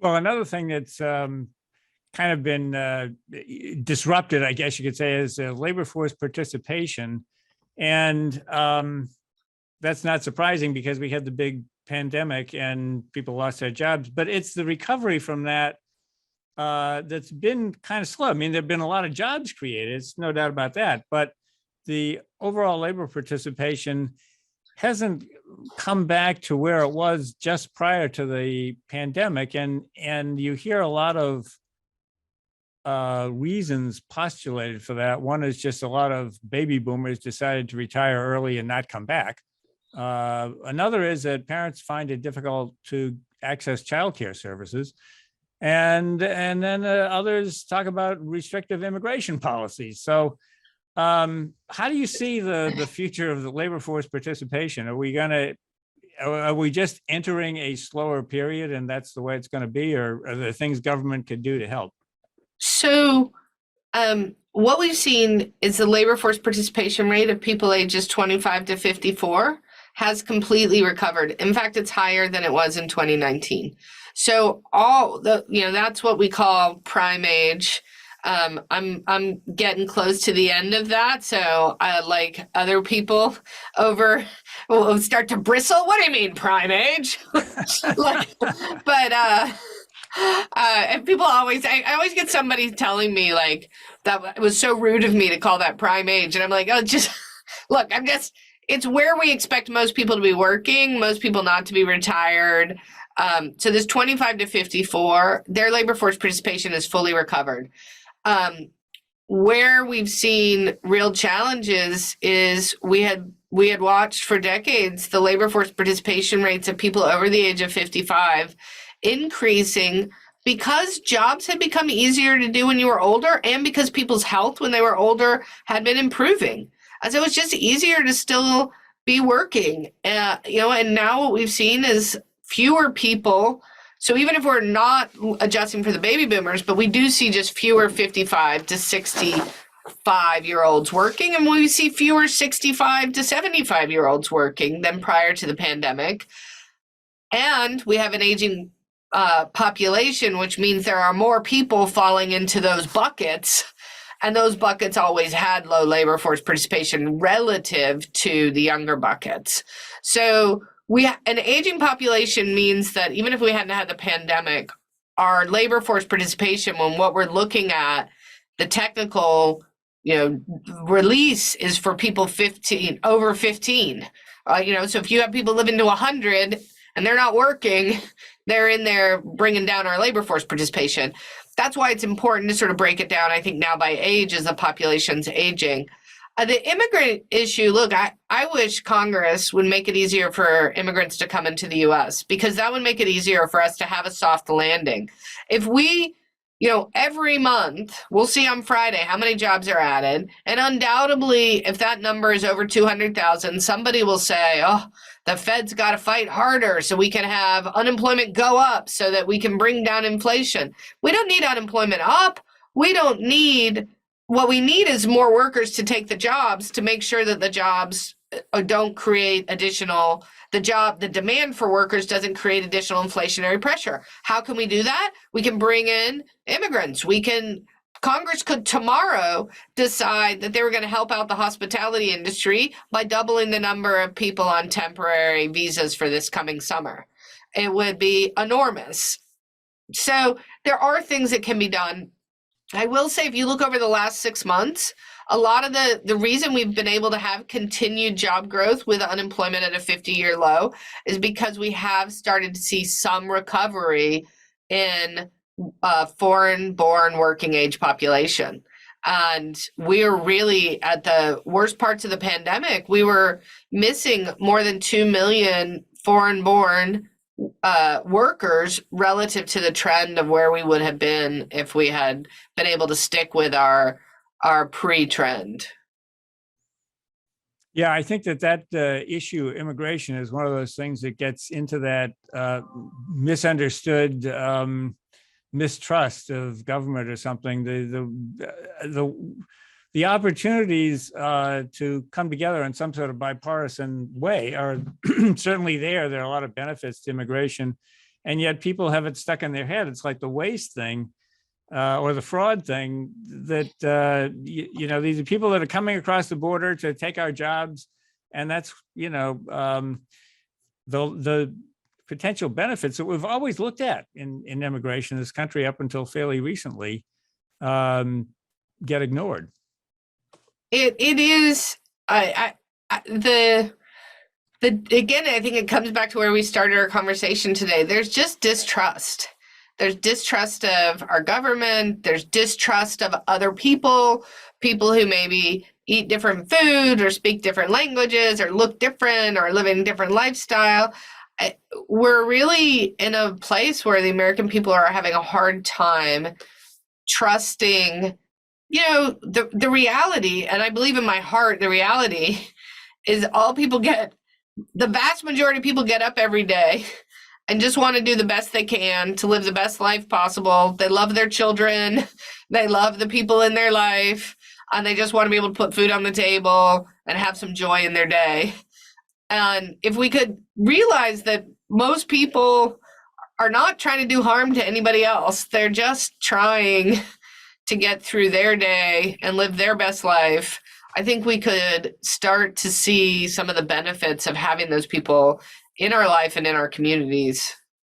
Well, another thing that's kind of been disrupted, I guess you could say, is labor force participation. And that's not surprising because we had the big pandemic and people lost their jobs, but it's the recovery from that that's been kind of slow. I mean, there've been a lot of jobs created, it's no doubt about that, but the overall labor participation hasn't come back to where it was just prior to the pandemic. And you hear a lot of reasons postulated for that. One is just a lot of baby boomers decided to retire early and not come back. Another is that parents find it difficult to access childcare services. And then others talk about restrictive immigration policies. So how do you see the future of the labor force participation? Are we just entering a slower period and that's the way it's going to be, or are there things government could do to help? So what we've seen is the labor force participation rate of people ages 25 to 54 has completely recovered. In fact, it's higher than it was in 2019. So that's what we call prime age. I'm getting close to the end of that. So like other people will start to bristle. What do you mean prime age? And people I always get somebody telling me like, that was so rude of me to call that prime age. And I'm like, oh, just look, it's where we expect most people to be working, most people not to be retired. So this 25 to 54, their labor force participation is fully recovered. Where we've seen real challenges is we had watched for decades the labor force participation rates of people over the age of 55 increasing because jobs had become easier to do when you were older and because people's health when they were older had been improving. So it was just easier to still be working, and now what we've seen is fewer people. So even if we're not adjusting for the baby boomers, but we do see just fewer 55 to 65-year-olds working, and we see fewer 65 to 75-year-olds working than prior to the pandemic. And we have an aging population, which means there are more people falling into those buckets. And those buckets always had low labor force participation relative to the younger buckets. So an aging population means that even if we hadn't had the pandemic, our labor force participation, when what we're looking at, the technical, release is for people over 15. So if you have people living to 100 and they're not working, they're in there bringing down our labor force participation. That's why it's important to sort of break it down, I think, now by age as the population's aging. The immigrant issue, look, I wish Congress would make it easier for immigrants to come into the U.S. because that would make it easier for us to have a soft landing. If we, every month, we'll see on Friday how many jobs are added. And undoubtedly, if that number is over 200,000, somebody will say, oh, the Fed's got to fight harder so we can have unemployment go up so that we can bring down inflation. We don't need unemployment up. What we need is more workers to take the jobs to make sure that the jobs don't create the demand for workers doesn't create additional inflationary pressure. How can we do that? We can bring in immigrants. Congress could tomorrow decide that they were going to help out the hospitality industry by doubling the number of people on temporary visas for this coming summer. It would be enormous. So there are things that can be done. I will say, if you look over the last 6 months, a lot of the reason we've been able to have continued job growth with unemployment at a 50-year low is because we have started to see some recovery in foreign-born working age population. And we're really at the worst parts of the pandemic. We were missing more than 2 million foreign-born workers relative to the trend of where we would have been if we had been able to stick with our pre-trend. Yeah, I think that issue, immigration, is one of those things that gets into that misunderstood mistrust of government or something. The opportunities to come together in some sort of bipartisan way are certainly there. There are a lot of benefits to immigration. And yet people have it stuck in their head. It's like the waste thing or the fraud thing that, these are people that are coming across the border to take our jobs. And that's, the potential benefits that we've always looked at in immigration in this country up until fairly recently get ignored. It is again, I think it comes back to where we started our conversation today. There's just distrust. There's distrust of our government. There's distrust of other people who maybe eat different food or speak different languages or look different or live in a different lifestyle. We're really in a place where the American people are having a hard time trusting, the reality. And I believe in my heart, the reality is the vast majority of people get up every day and just want to do the best they can to live the best life possible. They love their children. They love the people in their life. And they just want to be able to put food on the table and have some joy in their day. And if we could realize that most people are not trying to do harm to anybody else, they're just trying to get through their day and live their best life, I think we could start to see some of the benefits of having those people in our life and in our communities.